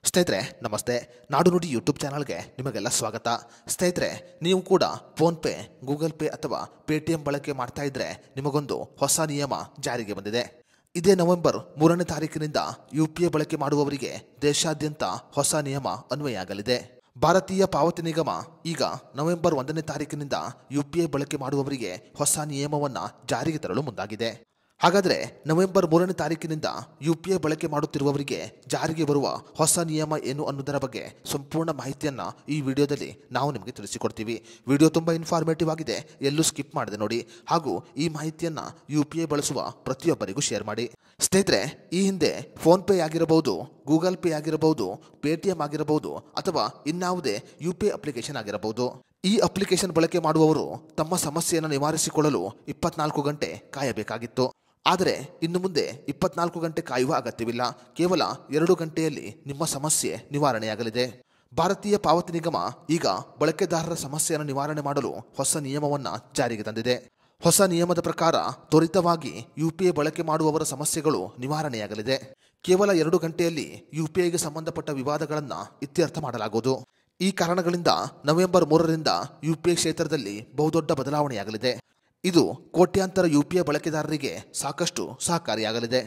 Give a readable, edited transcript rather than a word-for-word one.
ಸ್ನೇಹಿತರೆ ನಮಸ್ತೆ. ನಾಡು ನುಡಿ ಯೂಟ್ಯೂಬ್ ಚಾನಲ್ಗೆ ನಿಮಗೆಲ್ಲ ಸ್ವಾಗತ. ಸ್ನೇಹಿತರೆ, ನೀವು ಕೂಡ ಫೋನ್ಪೇ, ಗೂಗಲ್ ಪೇ ಅಥವಾ ಪೇಟಿಎಂ ಬಳಕೆ ಮಾಡ್ತಾ ಇದ್ರೆ ನಿಮಗೊಂದು ಹೊಸ ನಿಯಮ ಜಾರಿಗೆ ಬಂದಿದೆ. ಇದೇ ನವೆಂಬರ್ 3ನೇ ತಾರೀಕಿನಿಂದ UPI ಬಳಕೆ ಮಾಡುವವರಿಗೆ ದೇಶಾದ್ಯಂತ ಹೊಸ ನಿಯಮ ಅನ್ವಯ ಆಗಲಿದೆ. ಭಾರತೀಯ ಪಾವತಿ ನಿಗಮ ಈಗ ನವೆಂಬರ್ 1ನೇ ತಾರೀಕಿನಿಂದ UPI ಬಳಕೆ ಮಾಡುವವರಿಗೆ ಹೊಸ ನಿಯಮವನ್ನು ಜಾರಿಗೆ ತರಲು ಮುಂದಾಗಿದೆ. ಹಾಗಾದರೆ ನವೆಂಬರ್ 3ನೇ ತಾರೀಕಿನಿಂದ UPI ಬಳಕೆ ಮಾಡುತ್ತಿರುವವರಿಗೆ ಜಾರಿಗೆ ಬರುವ ಹೊಸ ನಿಯಮ ಏನು ಅನ್ನೋದರ ಬಗ್ಗೆ ಸಂಪೂರ್ಣ ಮಾಹಿತಿಯನ್ನು ಈ ವಿಡಿಯೋದಲ್ಲಿ ನಾವು ನಿಮಗೆ ತಿಳಿಸಿಕೊಡ್ತೀವಿ. ವಿಡಿಯೋ ತುಂಬ ಇನ್ಫಾರ್ಮೇಟಿವ್ ಆಗಿದೆ, ಎಲ್ಲೂ ಸ್ಕಿಪ್ ಮಾಡದೆ ನೋಡಿ. ಹಾಗೂ ಈ ಮಾಹಿತಿಯನ್ನು UPI ಬಳಸುವ ಪ್ರತಿಯೊಬ್ಬರಿಗೂ ಶೇರ್ ಮಾಡಿ. ಸ್ನೇಹಿತರೆ, ಈ ಹಿಂದೆ ಫೋನ್ಪೇ ಆಗಿರಬಹುದು, ಗೂಗಲ್ ಪೇ ಆಗಿರಬಹುದು, ಪೇಟಿಎಂ ಆಗಿರಬಹುದು ಅಥವಾ ಇನ್ಯಾವುದೇ UPI ಅಪ್ಲಿಕೇಶನ್ ಆಗಿರಬಹುದು, ಈ ಅಪ್ಲಿಕೇಶನ್ ಬಳಕೆ ಮಾಡುವವರು ತಮ್ಮ ಸಮಸ್ಯೆಯನ್ನು ನಿವಾರಿಸಿಕೊಳ್ಳಲು 24 ಗಂಟೆ ಕಾಯಬೇಕಾಗಿತ್ತು. ಆದರೆ ಇನ್ನು ಮುಂದೆ 24 ಗಂಟೆ ಕಾಯುವ ಅಗತ್ಯವಿಲ್ಲ. ಕೇವಲ 2 ಗಂಟೆಯಲ್ಲಿ ನಿಮ್ಮ ಸಮಸ್ಯೆ ನಿವಾರಣೆಯಾಗಲಿದೆ. ಭಾರತೀಯ ಪಾವತಿ ನಿಗಮ ಈಗ ಬಳಕೆದಾರರ ಸಮಸ್ಯೆಯನ್ನು ನಿವಾರಣೆ ಮಾಡಲು ಹೊಸ ನಿಯಮವನ್ನು ಜಾರಿಗೆ ತಂದಿದೆ. ಹೊಸ ನಿಯಮದ ಪ್ರಕಾರ ತ್ವರಿತವಾಗಿ UPI ಬಳಕೆ ಮಾಡುವವರ ಸಮಸ್ಯೆಗಳು ನಿವಾರಣೆಯಾಗಲಿದೆ. ಕೇವಲ 2 ಗಂಟೆಯಲ್ಲಿ UPIಗೆ ಸಂಬಂಧಪಟ್ಟ ವಿವಾದಗಳನ್ನು ಇತ್ಯರ್ಥ ಮಾಡಲಾಗುವುದು. ಈ ಕಾರಣಗಳಿಂದ ನವೆಂಬರ್ 3ರಿಂದ UPI ಕ್ಷೇತ್ರದಲ್ಲಿ ಬಹುದೊಡ್ಡ ಬದಲಾವಣೆಯಾಗಲಿದೆ. ಇದು ಕೋಟ್ಯಾಂತರ UPI ಬಳಕೆದಾರರಿಗೆ ಸಾಕಷ್ಟು ಸಹಕಾರಿಯಾಗಲಿದೆ.